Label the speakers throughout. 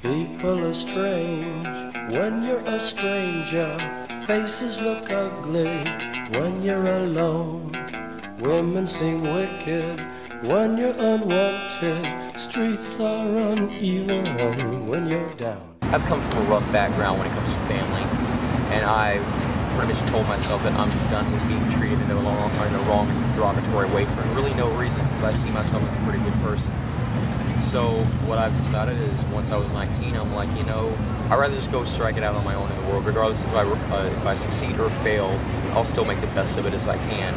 Speaker 1: People are strange when you're a stranger. Faces look ugly when you're alone. Women seem wicked when you're unwanted. Streets are uneven when you're down.
Speaker 2: I've come from a rough background when it comes to family, and I've pretty much told myself that I'm done with being treated in the wrong and derogatory way for really no reason, because I see myself as a pretty good person. So what I've decided is, once I was 19, I'm like, you know, I'd rather just go strike it out on my own in the world. Regardless if I succeed or fail, I'll still make the best of it as I can.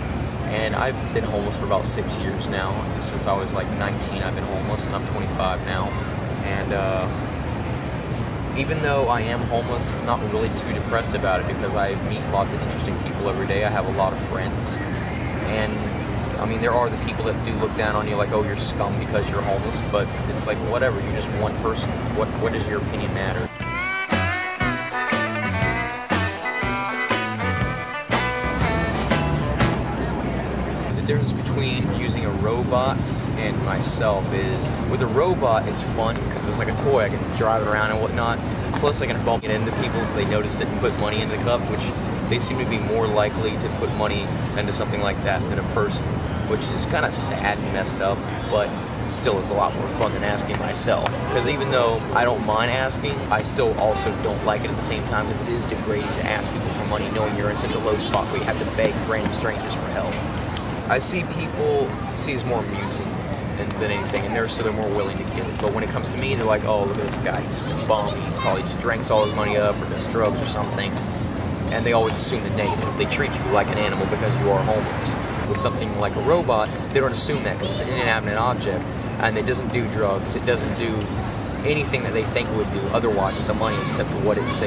Speaker 2: And I've been homeless for about 6 years now. Since I was like 19, I've been homeless, and I'm 25 now. And even though I am homeless, I'm not really too depressed about it, because I meet lots of interesting people every day. I have a lot of friends. And I mean, there are the people that do look down on you like, oh, you're scum because you're homeless, but it's like, whatever, you're just one person. What does your opinion matter? The difference between using a robot and myself is, with a robot, it's fun because it's like a toy. I can drive it around and whatnot. Plus, I can bump it into people if they notice it and put money in the cup, which they seem to be more likely to put money into something like that than a person, which is kind of sad and messed up, but still it's a lot more fun than asking myself. Because even though I don't mind asking, I still also don't like it at the same time, because it is degrading to ask people for money knowing you're in such a low spot where you have to beg random strangers for help. I see people see as more amusing than anything, and they're more willing to give it. But when it comes to me, they're like, oh, look at this guy, he's just a bum, he probably just drinks all his money up or does drugs or something. And they always assume the negative. They treat you like an animal because you are homeless. With something like a robot, they don't assume that, because it's an inanimate object, and it doesn't do drugs, it doesn't do anything that they think it would do otherwise with the money, except for what it's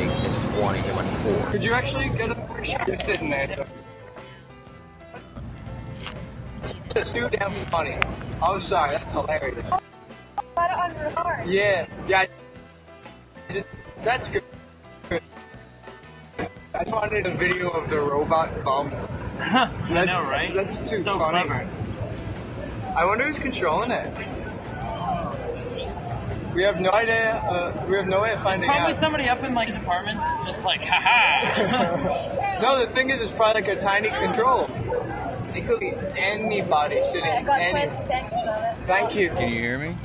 Speaker 2: wanting the money for.
Speaker 3: Could you actually get a picture? You're sitting there, so. It's too damn funny. I'm sorry, that's hilarious.
Speaker 4: Got it on record.
Speaker 3: Yeah. That's good. I just wanted a video of the robot bum.
Speaker 5: I know, right?
Speaker 3: That's too
Speaker 5: so
Speaker 3: funny.
Speaker 5: Clever.
Speaker 3: I wonder who's controlling it. We have no idea. We have no way of finding
Speaker 5: Probably
Speaker 3: out.
Speaker 5: somebody up in like his apartments that's just like, haha.
Speaker 3: No, the thing is, it's probably like a tiny control. It could be anybody sitting.
Speaker 4: I got fancy samples of it.
Speaker 3: Thank you.
Speaker 6: Can you hear me?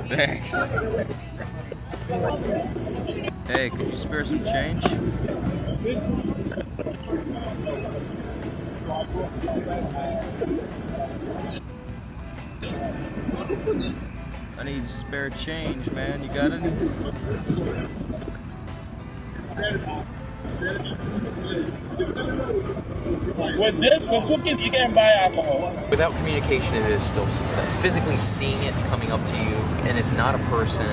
Speaker 6: Thanks. Hey, could you spare some change? I need spare change, man. You got any?
Speaker 7: With this, with cookies, you can buy alcohol.
Speaker 2: Without communication, it is still success. Physically seeing it coming up to you, and it's not a person,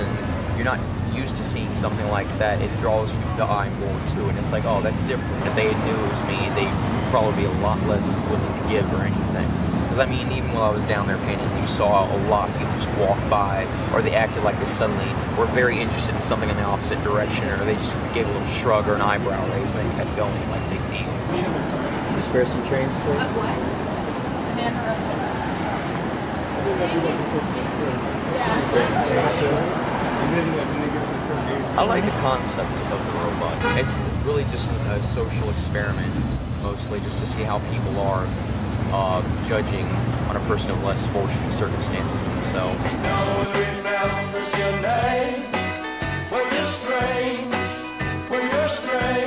Speaker 2: you're not used to seeing something like that, it draws you the eye more to, and it's like, oh, that's different. If they knew it was me, they'd probably be a lot less willing to give or anything. Because I mean, even while I was down there painting, you saw a lot of people just walk by, or they acted like they suddenly were very interested in something in the opposite direction, or they just gave a little shrug or an eyebrow raise, and they kept going like big deal. Can you spare some change, sir?
Speaker 4: Of what? Banana roast.
Speaker 2: I like the concept of the robot. It's really just a social experiment, mostly just to see how people are judging on a person of less fortunate circumstances than themselves.
Speaker 1: No one remembers your name when you're strange, when you're strange.